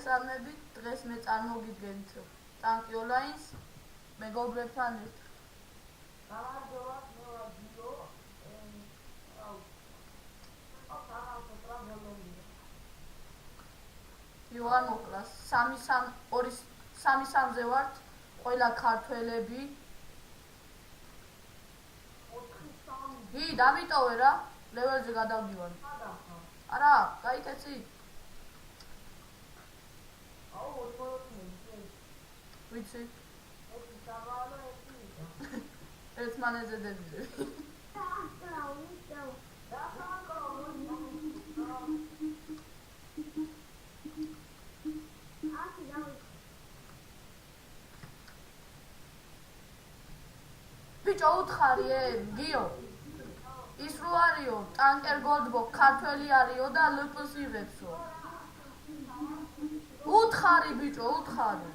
მოგესალმებით, დღეს მე წარმოგიდგენთ ტანკი ონლაინს მეგობრებთან ერთად. გამარჯობათ, მე ვარ გიო. იოან მოკლას 3-3-ზე ვართ, ყველა ქართველები. დავიტოვე რა, ლეველზე გადავდივარ. არა, გაიქეცი. ვიცი. ერთმანეთზე დებილები. ბიჭო უთხარიე, გიო. ის რო არისო, ტანკერ გოლდბო ქართველი არისო და ლპს იღებსო. უთხარი ბიჭო, უთხარი.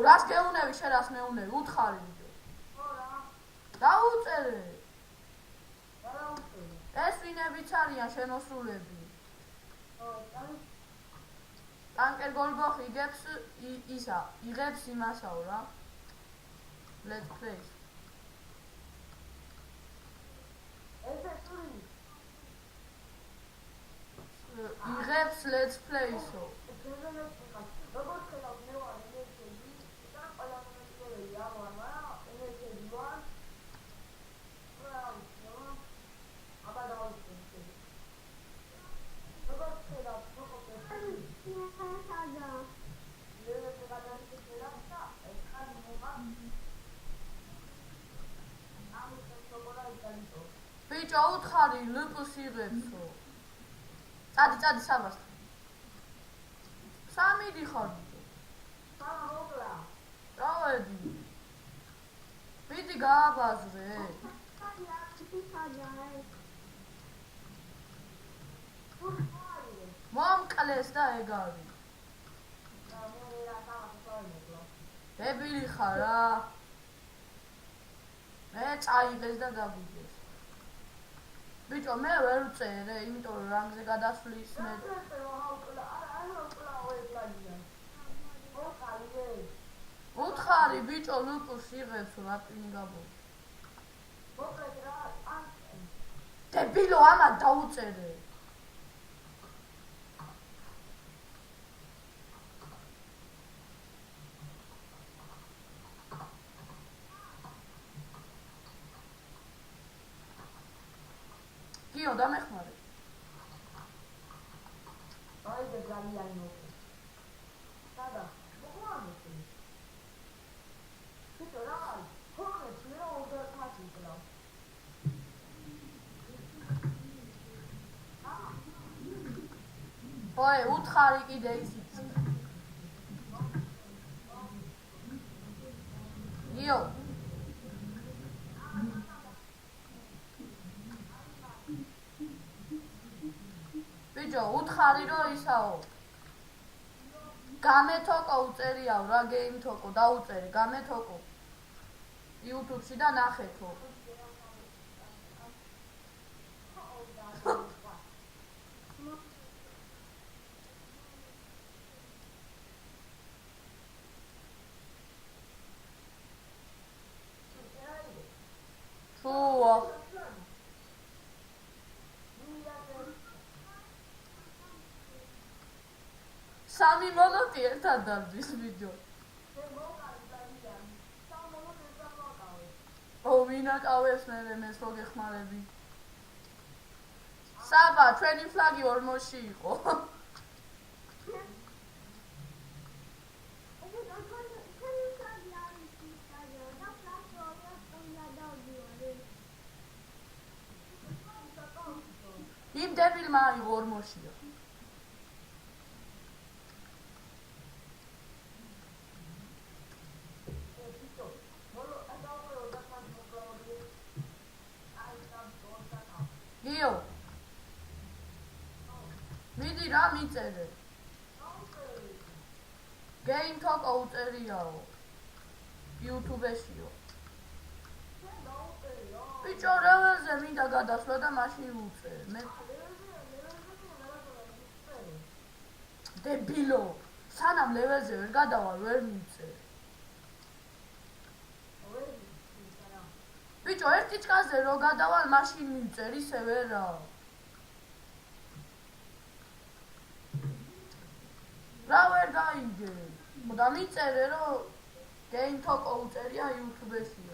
რას გეუნები, შენ რას მეუნები, უთხარი ბიჭო. დაუწერე. ეს ვინებიც არიან შემოსულები. ტანკერ გოლდბო იღებს იღებს იმასაო რა. Let's play. იღებს let's play-სო. ბიჭო უთხარი ლპს იღებსო. წადი საბასთან. სამი დიხარ ბიჭო. დავედი. ვიდი გააბაზრე. მომკლეს და ეგარი. დებილი ხარ რა. მე წაიღეს და გაგვიდეს. ბიჭო მე ვერ ვწერე, იმიტომ რომ რანგზე გადასვლის მე. უთხარი ბიჭო ლუპს იღებს რა ტვინი გაბო. დებილო ამა დაუწერე. გიო დამეხმარე. აიდე ძალიან მოკლე. სადა? მოყვანეთი. ბიჭო რა არის? ხოხებს მე რა ორდერ ფასი ვკლავ. ой, უთხარი კიდე ისიც. გიო ბიჭო უთხარი რო ისაო. გამეთოკო უწერიაო რა გეიმთოკო დაუწერე გამეთოკო. YouTube-ში და ნახეთო. ფუა სამი მონოტი ერთად დარბის ვიდეო. ვინაკავებს მეს რო გეხმარები. საბა, ჩვენი ფლაგი ორმოში იყო. იმ დებილმა აიღო ორმოშია. გიო მიდი რა მიწერე. გეიმთოკო უწერიაო YouTube-ეშიო. ბიჭო, რეველზე მინდა გადასვლა და მაშინ უწერ. მე დებილო. სანამ ლეველზე ვერ გადავალ, ვერ მივწერე. ბიჭო, ერთი ჭკაზე რო გადავალ, მაშინ მივწერ, ისე ვერა. რა ვერ გაიგე? და მიწერე, რომ Game Talk უწერია YouTube-ში.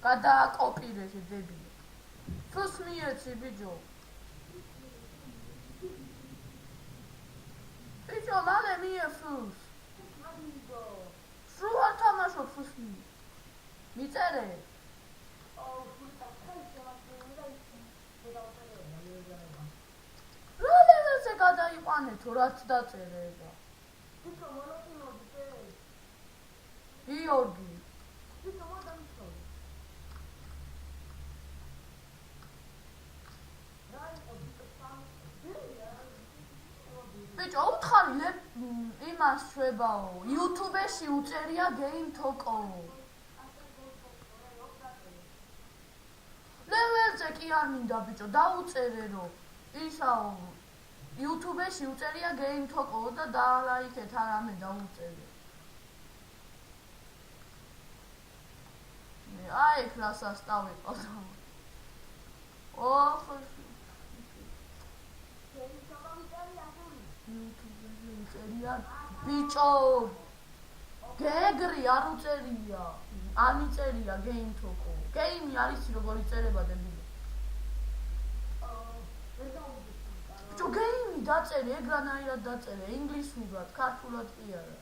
გადააკოპირე დებილო. Fus მიეცი ბიჭო. ბიჭო, მალე მიე fus. სულ არ თამაშობ fus მი. მიწერე. რა ლეველზე გადაიყვანე თუ რაც დაწერე ება. იორგი. ბიჭო, უთხარი იმას შვებაო. YouTube-ში უწერია Game Talk-ო. ლეველზე კი არ მინდა ბიჭო, დაუწერე რომ ისაო. YouTube-ში უწერია Game Talk-ო და დალაიქეთ არამე დაუწერე. აი, რა სასტავი ყავდა. ოხ YouTube-ზე უწერია ბიჭო. გეგრი არ უწერია. არ მიწერია Game Talk-ო. Game-ი არის როგორ იწერება დებილო. ბიჭო, Game-ი დაწერე, ეგრანაირად დაწერე, ინგლისურად, ქართულად კი არა.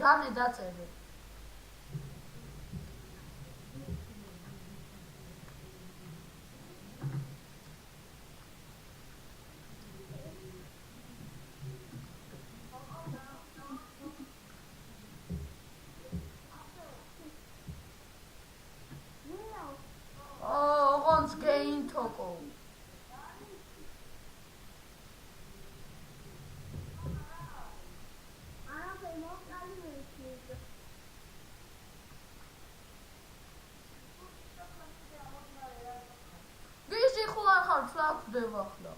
გამე დაწერე. Game Talk-ო. გიჟი ხوار ხარ, ფლაგვდება ახლა.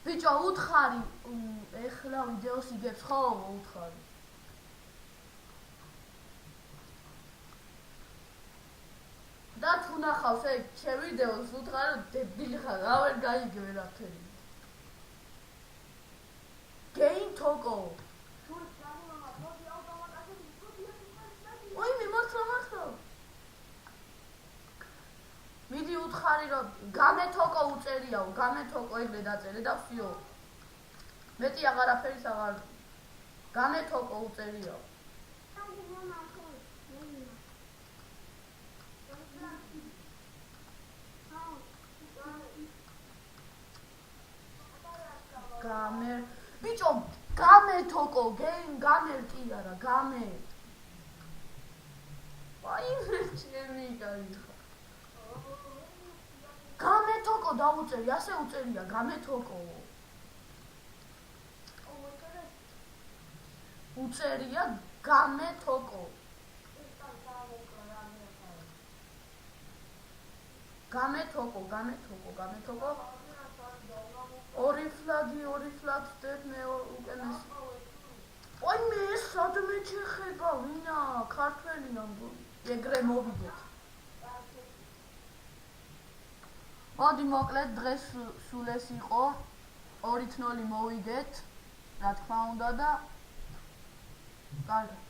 ბიჭო, უთხარი ეხლა ვიდეოს იგებს ხო? უთხარი. და თუ ნახავს ეგ ჩემ ვიდეოს უთხარი დებილი ხარ, რა ვერ გაიგე ვერაფერი. Game Talk-ო. ოი მიმართლა. მიდი უთხარი რომ Game Talk-ო უწერიაო, Game Talk-ო ეგრე დაწერე და ვსიო. მეტი აღარაფერის აღარ Game Talk-ო უწერიაო. Game ბიჭო, Game Talk-ო, Game კი არა, Game. აი, ჩემი გაიხა. Game Talk-ო დაუწერი, ასე უწერია Game Talk-ო. უწერია Game Talk-ო. Game Talk-ო. ორი ფლაგი ვსდებ მე უკენეს. ოი მე სადმე ჩეხება, ვინა, ქართველია მგონი. ეგრე მოვიდეთ. მოდი მოკლედ დღეს სულ ეს იყო. 2-0 მოვიგეთ, რა თქმა უნდა და კარგი.